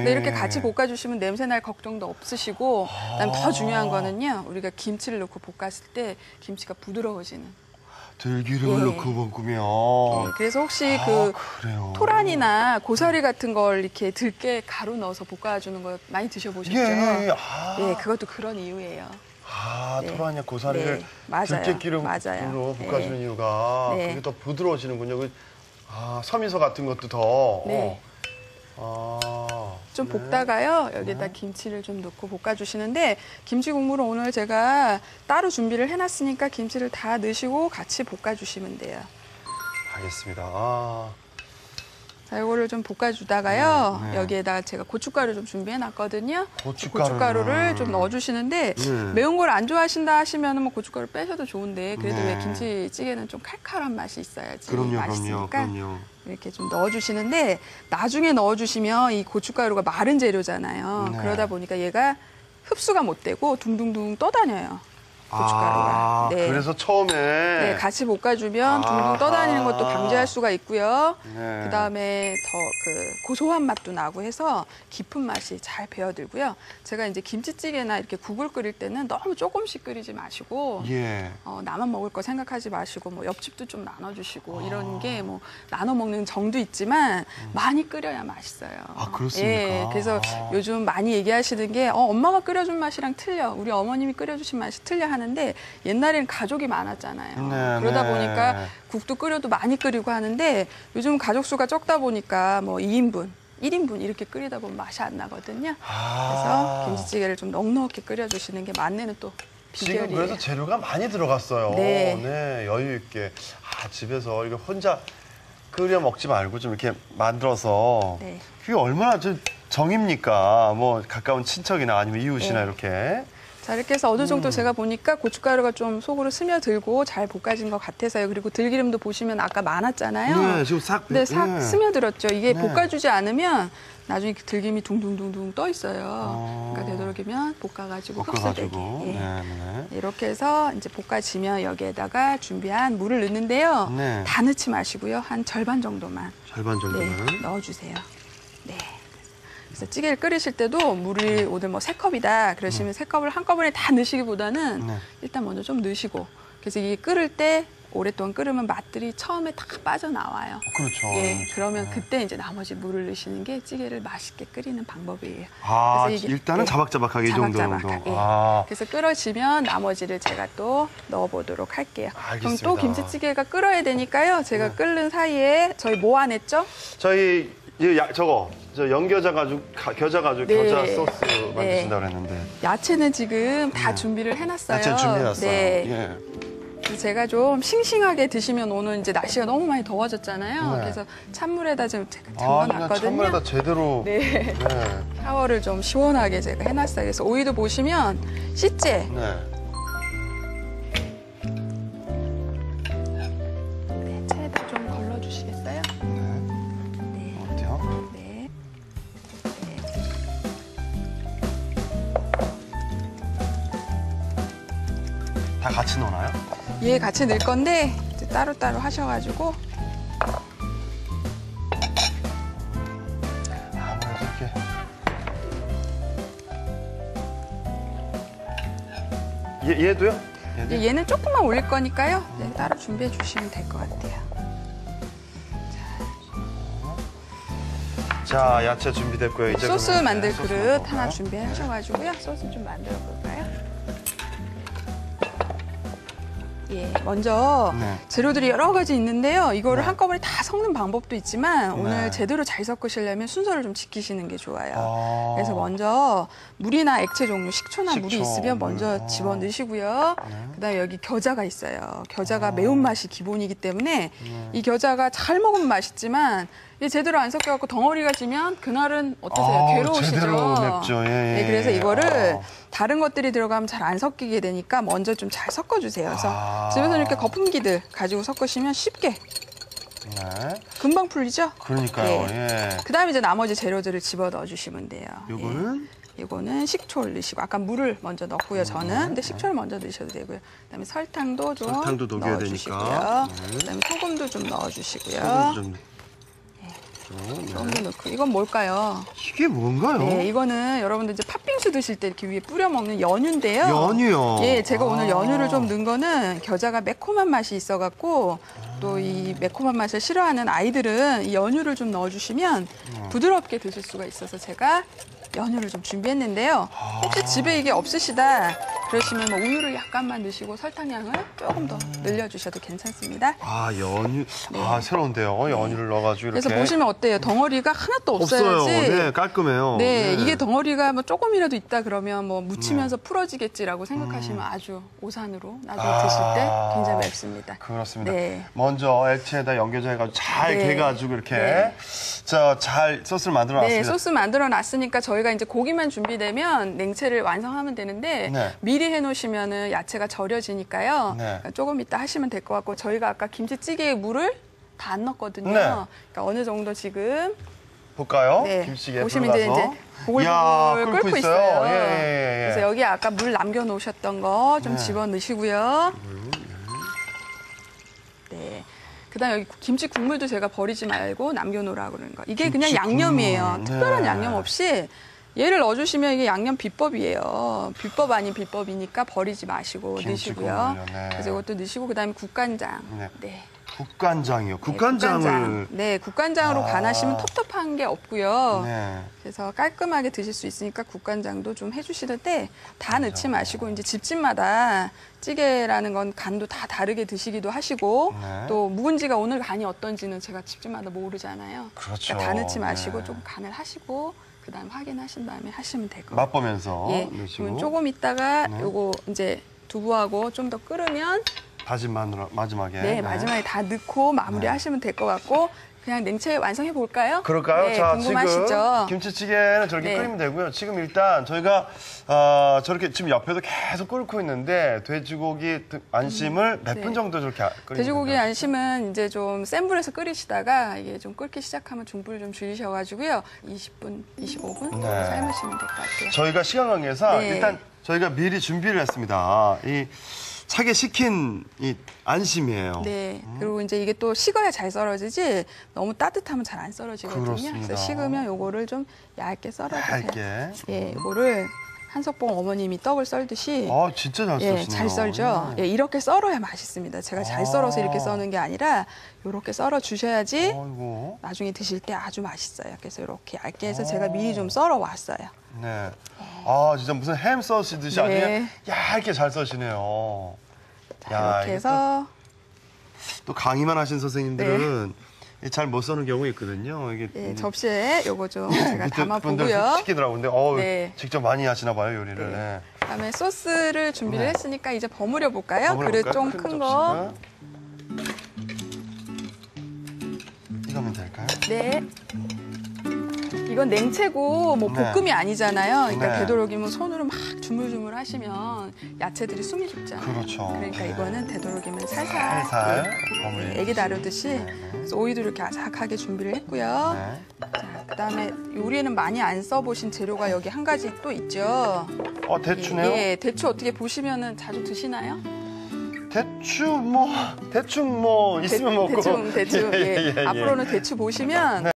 근데 이렇게 같이 볶아주시면 냄새 날 걱정도 없으시고, 그다음에 더 중요한 거는요, 우리가 김치를 넣고 볶았을 때 김치가 부드러워지는. 들기름을 넣고 볶으면. 그래서 혹시 그래요. 토란이나 고사리 같은 걸 이렇게 들깨 가루 넣어서 볶아주는 거 많이 드셔보셨죠? 예, 그것도 그런 이유예요. 토란이나 고사리를 들깨기름으로 볶아주는 이유가 그게 더 부드러워지는군요. 서미소 같은 것도 더. 좀 볶다가요, 여기다 김치를 좀 넣고 볶아주시는데, 김치 국물은 오늘 제가 따로 준비를 해놨으니까 김치를 다 넣으시고 같이 볶아주시면 돼요. 알겠습니다. 자, 이거를 좀 볶아주다가요, 여기에다가 제가 고춧가루 좀 준비해놨거든요. 고춧가루를 좀 넣어주시는데, 매운 걸 안 좋아하신다 하시면 뭐 고춧가루 빼셔도 좋은데, 그래도 왜 김치찌개는 좀 칼칼한 맛이 있어야지 맛있으니까. 그럼요. 이렇게 좀 넣어주시는데, 나중에 넣어주시면 이 고춧가루가 마른 재료잖아요. 그러다 보니까 얘가 흡수가 못 되고 둥둥둥 떠다녀요. 고춧가루가. 그래서 처음에 같이 볶아주면 둥둥 떠다니는 것도 방지할 수가 있고요. 그다음에 더 고소한 맛도 나고 해서 깊은 맛이 잘 배어들고요. 제가 이제 김치찌개나 이렇게 국을 끓일 때는 너무 조금씩 끓이지 마시고 나만 먹을 거 생각하지 마시고 뭐 옆집도 좀 나눠주시고 이런 게 뭐 나눠 먹는 정도 있지만 많이 끓여야 맛있어요. 그렇습니까? 그래서 요즘 많이 얘기하시는 게 엄마가 끓여준 맛이랑 틀려. 우리 어머님이 끓여주신 맛이 틀려 하는데 옛날에는 가족이 많았잖아요. 그러다 보니까 국도 끓여도 많이 끓이고 하는데 요즘 가족 수가 적다 보니까 뭐 2인분, 1인분 이렇게 끓이다 보면 맛이 안 나거든요. 그래서 김치찌개를 좀 넉넉히 끓여주시는 게 맛내는 또 비결이에요. 지금 그래서 재료가 많이 들어갔어요. 여유 있게. 집에서 이거 혼자 끓여 먹지 말고 좀 이렇게 만들어서 그게 얼마나 정입니까? 뭐 가까운 친척이나 아니면 이웃이나 이렇게. 자, 이렇게 해서 어느 정도 제가 보니까 고춧가루가 좀 속으로 스며들고 잘 볶아진 것 같아서요. 그리고 들기름도 보시면 아까 많았잖아요. 지금 싹 스며들었죠. 이게 볶아주지 않으면 나중에 들기름이 둥둥둥둥 떠 있어요. 그러니까 되도록이면 볶아가지고 흡수되게. 이렇게 해서 이제 볶아지면 여기에다가 준비한 물을 넣는데요. 다 넣지 마시고요. 한 절반 정도만. 넣어주세요. 그래서 찌개를 끓이실 때도 물이 오늘 뭐 3컵이다 그러시면 3컵을 한꺼번에 다 넣으시기보다는 일단 먼저 좀 넣으시고 그래서 이게 끓을 때 오랫동안 끓으면 맛들이 처음에 다 빠져나와요. 그러면 그때 이제 나머지 물을 넣으시는 게 찌개를 맛있게 끓이는 방법이에요. 그래서 이게, 일단은 자박자박하게 이 정도로. 그래서 끓어지면 나머지를 제가 또 넣어보도록 할게요. 그럼 또 김치찌개가 끓어야 되니까요. 제가 끓는 사이에 저희 뭐 안 했죠? 저희 연겨자 가죽 겨자 소스 만드신다고 그랬는데. 야채는 지금 다 준비를 해놨어요. 야채 준비해놨어요. 제가 좀 싱싱하게 드시면 오늘 이제 날씨가 너무 많이 더워졌잖아요. 그래서 찬물에다 좀 제가 담궈놨거든요. 찬물에다 제대로. 샤워를 좀 시원하게 제가 해놨어요. 그래서 오이도 보시면 씨째. 차에다 좀 걸러주시겠어요? 어때요? 다 같이 넣나요? 같이 넣을 건데 이제 따로따로 하셔가지고 아무래도 이렇게 얘도요? 얘는 조금만 올릴 거니까요. 따로 준비해 주시면 될 것 같아요. 자, 야채 준비됐고요. 이제 소스 만들 그릇 하나 준비하셔가지고요. 소스 좀 만들어 볼까요? 먼저 재료들이 여러 가지 있는데요. 이거를 한꺼번에 다 섞는 방법도 있지만 오늘 제대로 잘 섞으시려면 순서를 좀 지키시는 게 좋아요. 그래서 먼저 물이나 액체 종류, 식초나 물이 있으면 먼저 집어넣으시고요. 그다음에 여기 겨자가 있어요. 겨자가 매운맛이 기본이기 때문에 이 겨자가 잘 먹으면 맛있지만 이게 제대로 안 섞여갖고 덩어리가 지면 그날은 어떠세요? 괴로우시죠? 제대로 맵죠. 그래서 이거를 다른 것들이 들어가면 잘 안 섞이게 되니까 먼저 좀 잘 섞어주세요. 그래서 집에서 이렇게 거품기들 가지고 섞으시면 쉽게 금방 풀리죠? 그러니까요. 그다음에 이제 나머지 재료들을 집어 넣어주시면 돼요. 요거는? 식초를 넣으시고 아까 물을 먼저 넣고요. 저는 근데 식초를 먼저 넣으셔도 되고요. 그다음에 설탕도 좀 넣어야 넣어주시고요. 되니까. 그다음에 소금도 좀 넣어주시고요. 조금 더 넣고. 이건 뭘까요? 이게 뭔가요? 네, 이거는 여러분들 이제 팥빙수 드실 때 이렇게 위에 뿌려 먹는 연유인데요. 연유요? 예, 제가 오늘 연유를 좀 넣은 거는 겨자가 매콤한 맛이 있어갖고 또 이 매콤한 맛을 싫어하는 아이들은 이 연유를 좀 넣어주시면 부드럽게 드실 수가 있어서 제가 연유를 좀 준비했는데요. 혹시 집에 이게 없으시다 그러시면 뭐 우유를 약간만 넣으시고 설탕량을 조금 더 늘려주셔도 괜찮습니다. 아, 연유. 네. 아, 새로운데요. 연유를 넣어가지고 이렇게. 그래서 보시면 어때요? 덩어리가 하나도 없어야지. 없어요. 네, 깔끔해요. 네, 이게 덩어리가 뭐 조금이라도 있다 그러면 뭐 묻히면서 풀어지겠지라고 생각하시면 아주 오산으로 나중에 드실 때 굉장히 맵습니다. 그렇습니다. 네. 먼저 액체에다 연겨져 해가지고 잘 네. 개가지고 이렇게 네. 잘 소스를 만들어 놨습니다. 네, 소스 만들어 놨으니까 저희가 이제 고기만 준비되면 냉채를 완성하면 되는데 네. 미리 해놓으시면은 야채가 절여지니까요. 네. 그러니까 조금 이따 하시면 될 것 같고 저희가 아까 김치찌개에 물을 다 안 넣었거든요. 네. 그러니까 어느 정도 지금 볼까요? 네, 김치찌개 보시면 이제 불어서. 보글보글 끓고 있어요. 예. 그래서 여기 아까 물 남겨놓으셨던 거 좀 네. 집어 넣으시고요. 네. 그다음 여기 김치 국물도 제가 버리지 말고 남겨놓으라고 그러는 거. 이게 그냥 김치 양념이에요. 국물. 특별한 네. 양념 없이 얘를 넣어주시면 이게 양념 비법이에요. 비법 아닌 비법이니까 버리지 마시고 김치 넣으시고요. 국물요, 네. 그래서 이것도 넣으시고 그다음에 국간장. 네. 네. 국간장이요. 국간장을. 네, 국간장으로 간하시면 텁텁한 게 없고요. 네. 그래서 깔끔하게 드실 수 있으니까 국간장도 좀 해주시는데 다 넣지 마시고 이제 집집마다 찌개라는 건 간도 다 다르게 드시기도 하시고 네. 또 묵은지가 오늘 간이 어떤지는 제가 집집마다 모르잖아요. 그렇죠. 그러니까 다 넣지 마시고 네. 좀 간을 하시고 그다음 확인하신 다음에 하시면 될 거예요. 맛보면서 예, 넣으시고. 그럼 조금 있다가 네. 요거 이제 두부하고 좀 더 끓으면 다진 마늘 마지막에. 네, 마지막에 다 넣고 마무리하시면 될 것 같고 그냥 냉채 완성해 볼까요? 그럴까요? 네, 자, 궁금하시죠? 지금 김치찌개는 저렇게 네. 끓이면 되고요. 지금 일단 저희가 저렇게 지금 옆에도 계속 끓고 있는데 돼지고기 안심을 몇 분 네. 정도 저렇게 끓이면 돼지고기 될까요? 안심은 이제 좀 센 불에서 끓이시다가 이게 좀 끓기 시작하면 중불을 좀 줄이셔가지고요. 20분, 25분 네. 삶으시면 될 것 같아요. 저희가 시간 관계상 네. 일단 저희가 미리 준비를 했습니다. 이 차게 식힌 이 안심이에요. 네. 그리고 이제 이게 또 식어야 잘 썰어지지 너무 따뜻하면 잘 안 썰어지거든요. 그렇습니다. 그래서 식으면 요거를 좀 얇게 썰어주세요. 얇게. 예, 요거를 한석봉 어머님이 떡을 썰듯이 진짜 잘 예, 써시네요. 잘 썰죠. 예, 이렇게 썰어야 맛있습니다. 제가 잘 썰어서 이렇게 써는 게 아니라 이렇게 썰어 주셔야지 아이고. 나중에 드실 때 아주 맛있어요. 그래서 이렇게 얇게 해서 제가 미리 좀 썰어 왔어요. 네. 진짜 무슨 햄 써시듯이 아주 네. 그냥 얇게 잘 써시네요. 자, 야, 이렇게 이게 해서 또 강의만 하신 선생님들은 잘 못 써는 경우가 있거든요. 이게 예, 접시에 요거 좀 제가 밑에 담아 분들 보고요. 시키더라고요. 근데 네. 직접 많이 하시나 봐요, 요리를. 네. 네. 그다음에 소스를 준비를 네. 했으니까 이제 버무려 볼까요? 버무려 그릇 볼까요? 좀 큰 거. 접시가. 이거면 될까요? 네. 이건 냉채고 뭐 네. 볶음이 아니잖아요. 그러니까 네. 되도록이면 손으로 막 주물주물 하시면 야채들이 숨이 죽잖아요. 그렇죠. 그러니까 네. 이거는 되도록이면 살살 살살 예, 버무려 애기 다루듯이 네. 그래서 오이도 이렇게 아삭하게 준비를 했고요. 네. 자, 그다음에 요리에는 많이 안 써보신 재료가 여기 한 가지 또 있죠. 대추네요? 예, 대추 어떻게 보시면은 자주 드시나요? 대충 뭐 있으면 먹고. 대충. 예. 앞으로는 대추 보시면